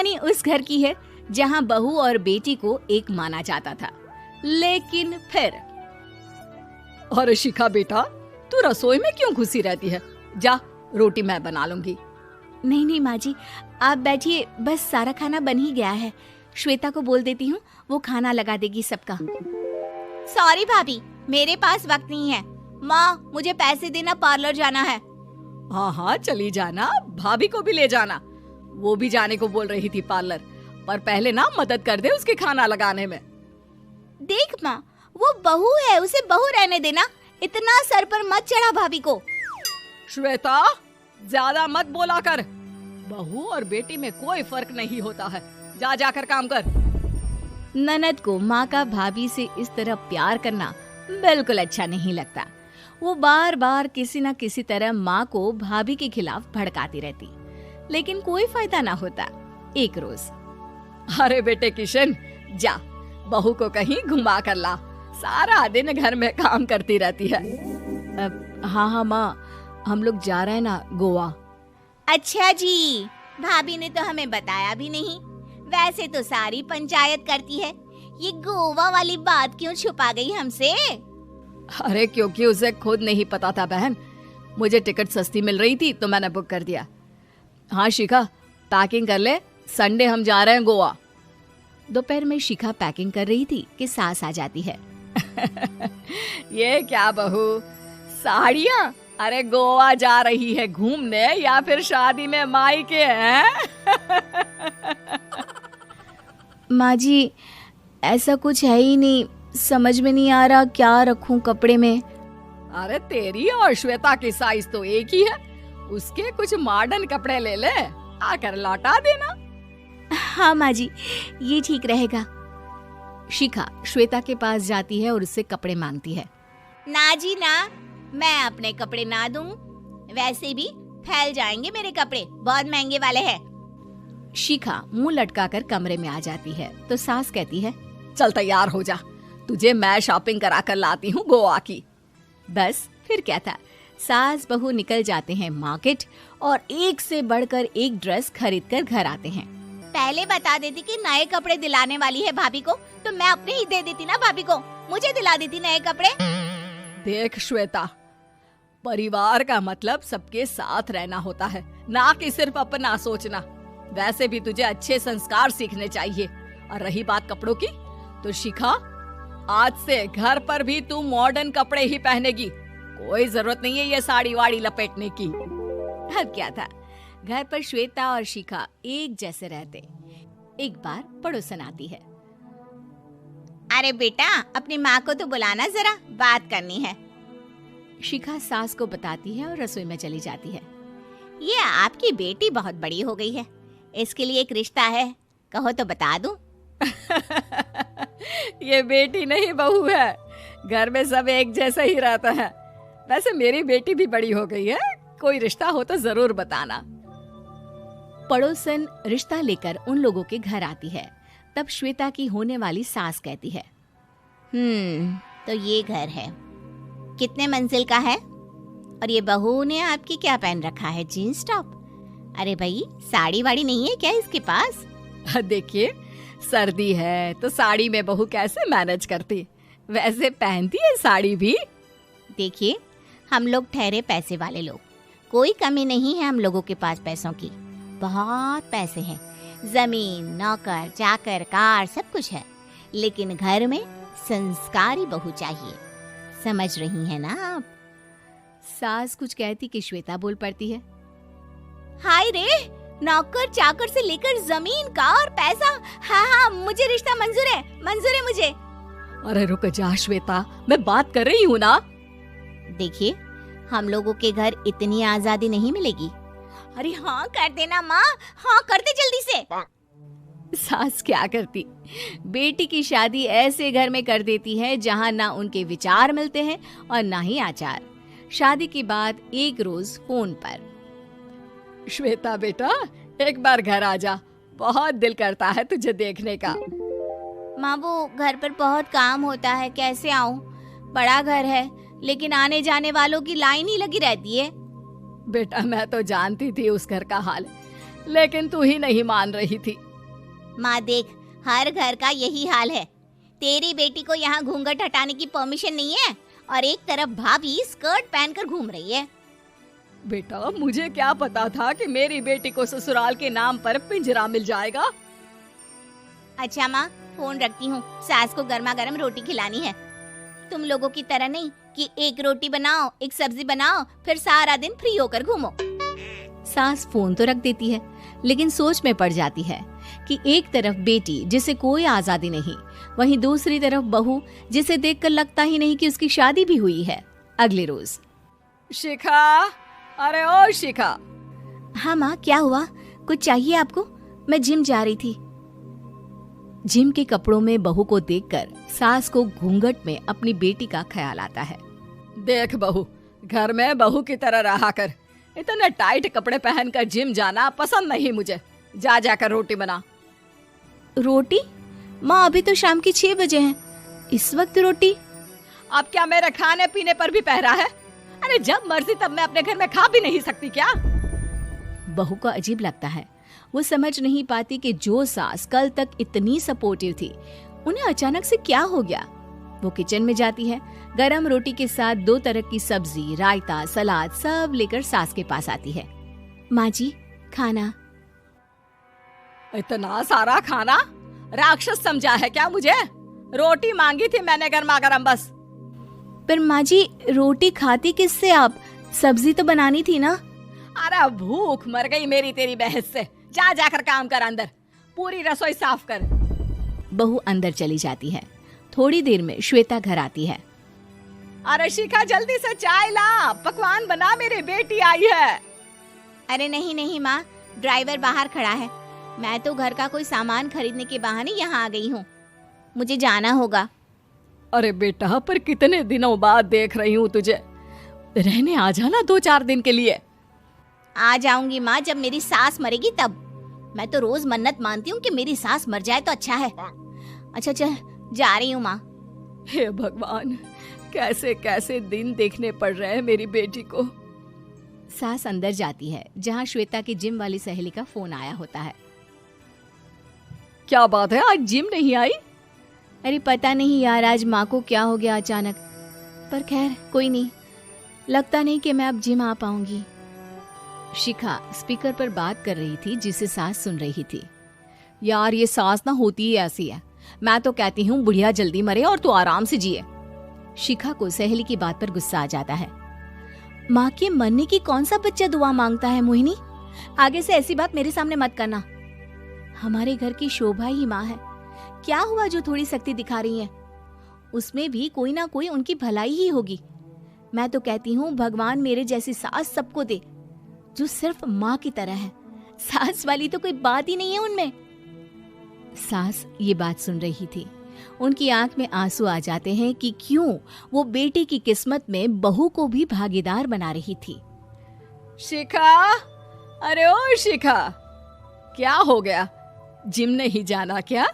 कहानी उस घर की है जहाँ बहू और बेटी को एक माना जाता था, लेकिन फिर। अरे शिखा बेटा, तू रसोई में क्यों घुसी रहती है? जा, रोटी मैं बना लूंगी। नहीं नहीं माँ जी, आप बैठिए, बस सारा खाना बन ही गया है। श्वेता को बोल देती हूँ, वो खाना लगा देगी सबका। सॉरी भाभी, मेरे पास वक्त नहीं है। माँ, मुझे पैसे देना, पार्लर जाना है। हाँ हाँ चली जाना, भाभी को भी ले जाना। वो भी जाने को बोल रही थी पार्लर, पर पहले ना मदद कर दे उसके खाना लगाने में। देख माँ, वो बहू है, उसे बहू रहने देना, इतना सर पर मत चढ़ा भाभी को। श्वेता, ज्यादा मत बोला कर। बहू और बेटी में कोई फर्क नहीं होता है। जा जाकर काम कर। ननद को माँ का भाभी से इस तरह प्यार करना बिल्कुल अच्छा नहीं लगता। वो बार बार किसी न किसी तरह माँ को भाभी के खिलाफ भड़काती रहती, लेकिन कोई फायदा ना होता। एक रोज, अरे बेटे किशन, जा बहू को कहीं घुमा कर ला, सारा दिन घर में काम करती रहती है। हाँ हाँ माँ, हम लोग जा रहे हैं ना गोवा। अच्छा जी, भाभी ने तो हमें बताया भी नहीं। वैसे तो सारी पंचायत करती है, ये गोवा वाली बात क्यों छुपा गई हमसे? अरे क्योंकि उसे खुद नहीं पता था बहन। मुझे टिकट सस्ती मिल रही थी तो मैंने बुक कर दिया। हाँ शिखा, पैकिंग कर ले, संडे हम जा रहे हैं गोवा। दोपहर में शिखा पैकिंग कर रही थी कि सास आ जाती है। ये क्या बहू, साड़ियाँ? अरे गोवा जा रही है घूमने या फिर शादी में मायके हैं? माँ जी, ऐसा कुछ है ही नहीं, समझ में नहीं आ रहा क्या रखूं कपड़े में। अरे तेरी और श्वेता की साइज तो एक ही है, उसके कुछ मॉडर्न कपड़े ले ले, आकर लौटा देना। हाँ माँ जी, ये ठीक रहेगा। शिखा श्वेता के पास जाती है और उससे कपड़े मांगती है। ना जी ना, मैं अपने कपड़े ना दूं, वैसे भी फैल जाएंगे मेरे कपड़े, बहुत महंगे वाले हैं। शिखा मुंह लटकाकर कमरे में आ जाती है तो सास कहती है, चल तैयार हो जा, तुझे मैं शॉपिंग करा कर लाती हूँ गोवा की। बस फिर क्या था, सास बहू निकल जाते हैं मार्केट और एक से बढ़कर एक ड्रेस खरीद कर घर आते हैं। पहले बता देती कि नए कपड़े दिलाने वाली है भाभी को, तो मैं अपने ही दे देती ना भाभी को, मुझे दिला देती नए कपड़े। देख श्वेता, परिवार का मतलब सबके साथ रहना होता है, ना कि सिर्फ अपना सोचना। वैसे भी तुझे अच्छे संस्कार सीखने चाहिए। और रही बात कपड़ों की, तो शिखा, आज से घर पर भी तू मॉडर्न कपड़े ही पहनेगी। कोई जरूरत नहीं है ये साड़ी वाड़ी लपेटने की। अब क्या था, घर पर श्वेता और शिखा एक जैसे रहते। एक बार पड़ोसन आती है। अरे बेटा, अपनी माँ को तो बुलाना जरा, बात करनी है। शिखा सास को बताती है और रसोई में चली जाती है। ये आपकी बेटी बहुत बड़ी हो गई है, इसके लिए एक रिश्ता है, कहो तो बता दूं। ये बेटी नहीं बहू है, घर में सब एक जैसा ही रहता है। वैसे मेरी बेटी भी बड़ी हो गई है, कोई रिश्ता हो तो जरूर बताना। पड़ोसन रिश्ता लेकर उन लोगों के घर आती है। तब श्वेता की होने वाली सास कहती है, तो ये घर है, कितने मंजिल का है? और ये बहू ने आपकी क्या पहन रखा है, जीन्स टॉप? अरे भाई, साड़ी वाड़ी नहीं है क्या इसके पास? देखिए, सर्दी है तो साड़ी में बहू कैसे मैनेज करती, वैसे पहनती है साड़ी भी। देखिए, हम लोग ठहरे पैसे वाले लोग, कोई कमी नहीं है हम लोगों के पास पैसों की, बहुत पैसे हैं, जमीन, नौकर चाकर, कार, सब कुछ है, लेकिन घर में संस्कारी बहू चाहिए। समझ रही हैं ना आप? सास कुछ कहती कि श्वेता बोल पड़ती है, हाय रे, नौकर चाकर से लेकर जमीन, कार, पैसा, हाँ हाँ, मुझे रिश्ता मंजूर है मुझे। अरे रुक जा श्वेता, मैं बात कर रही हूँ ना। देखिए, हम लोगों के घर इतनी आजादी नहीं मिलेगी। अरे हाँ कर देना माँ, हाँ कर दे जल्दी से। सास क्या करती, बेटी की शादी ऐसे घर में कर देती है जहाँ ना उनके विचार मिलते हैं और ना ही आचार। शादी के बाद एक रोज फोन पर, श्वेता बेटा, एक बार घर आ जा, बहुत दिल करता है तुझे देखने का। माँ, वो घर पर बहुत काम होता है, कैसे आऊँ? बड़ा घर है, लेकिन आने जाने वालों की लाइन ही लगी रहती है। बेटा, मैं तो जानती थी उस घर का हाल, लेकिन तू ही नहीं मान रही थी। माँ देख, हर घर का यही हाल है। तेरी बेटी को यहाँ घूंघट हटाने की परमिशन नहीं है और एक तरफ भाभी स्कर्ट पहनकर घूम रही है। बेटा, मुझे क्या पता था कि मेरी बेटी को ससुराल के नाम पर पिंजरा मिल जाएगा। अच्छा माँ, फोन रखती हूँ, सास को गर्मा गर्म रोटी खिलानी है। तुम लोगों की तरह नहीं कि एक रोटी बनाओ, एक सब्जी बनाओ, फिर सारा दिन फ्री होकर घूमो। सास फोन तो रख देती है, लेकिन सोच में पड़ जाती है कि एक तरफ बेटी जिसे कोई आजादी नहीं, वहीं दूसरी तरफ बहू जिसे देखकर लगता ही नहीं कि उसकी शादी भी हुई है। अगले रोज। शिखा, अरे ओ शिखा। हाँ माँ, क्या हुआ? कुछ चाहिए आपको? मैं जिम जा रही थी। जिम के कपड़ों में बहू को देखकर सास को घूंघट में अपनी बेटी का ख्याल आता है। देख बहू, घर में बहू की तरह रहा कर। इतने टाइट कपड़े पहनकर जिम जाना पसंद नहीं मुझे। जा जाकर रोटी बना। रोटी? माँ, अभी तो शाम के 6 बजे हैं, इस वक्त रोटी? अब क्या मेरे खाने पीने पर भी पहरा है? अरे जब मर्जी तब मैं अपने घर में खा भी नहीं सकती क्या? बहू को अजीब लगता है। वो समझ नहीं पाती कि जो सास कल तक इतनी सपोर्टिव थी, उन्हें अचानक से क्या हो गया। वो किचन में जाती है, गरम रोटी के साथ 2 तरह की सब्जी, रायता, सलाद सब लेकर सास के पास आती है। माँ जी, खाना। इतना सारा खाना? राक्षस समझा है क्या मुझे? रोटी मांगी थी मैंने गर्मा गर्म बस। पर माँ जी, रोटी खाती किससे आप? सब्जी तो बनानी थी ना। अरे भूख मर गई मेरी तेरी बहस से। जा जाकर काम कर, अंदर पूरी रसोई साफ कर। बहू अंदर चली जाती है। थोड़ी देर में श्वेता घर आती है। अरे शिखा, जल्दी से चाय ला, पकवान बना, मेरी बेटी आई है। अरे नहीं नहीं माँ, ड्राइवर बाहर खड़ा है। मैं तो घर का कोई सामान खरीदने के बहाने यहाँ आ गई हूँ, मुझे जाना होगा। अरे बेटा, पर कितने दिनों बाद देख रही हूँ तुझे। रहने आ जाना 2-4 दिन के लिए। आ जाऊंगी माँ, जब मेरी सास मरेगी तब। मैं तो रोज मन्नत मानती हूँ कि मेरी सास मर जाए तो अच्छा है। अच्छा चल, जा रही हूँ माँ। हे भगवान, कैसे कैसे दिन देखने पड़ रहे हैं मेरी बेटी को। सास अंदर जाती है, जहाँ श्वेता की जिम वाली सहेली का फोन आया होता है। क्या बात है, आज जिम नहीं आई? अरे पता नहीं यार, आज माँ को क्या हो गया अचानक। पर खैर कोई नहीं, लगता नहीं कि मैं अब जिम आ पाऊंगी। शिखा स्पीकर पर बात कर रही थी, जिसे सास सुन रही थी। यार, ये सास ना होती ही ऐसी है। मैं तो कहती हूँ बुढ़िया जल्दी मरे और तू आराम से जिए। शिखा को सहेली की बात पर गुस्सा आ जाता है। माँ के मरने की कौन सा बच्चा दुआ मांगता है मोहिनी? आगे से ऐसी बात मेरे सामने मत करना। हमारे घर की शोभा ही माँ है। क्या हुआ जो थोड़ी सख्ती दिखा रही है? उसमें भी कोई ना कोई उनकी भलाई ही होगी। मैं तो कहती हूँ भगवान मेरे जैसी सास सबको दे, जो सिर्फ माँ की तरह है। सास वाली तो कोई बात ही नहीं है उनमें। सास ये बात सुन रही थी। उनकी आंख में आंसू आ जाते हैं कि क्यों वो बेटी की किस्मत में बहू को भी भागीदार बना रही थी। शिखा, अरे ओ शिखा, क्या हो गया? जिम नहीं जाना क्या?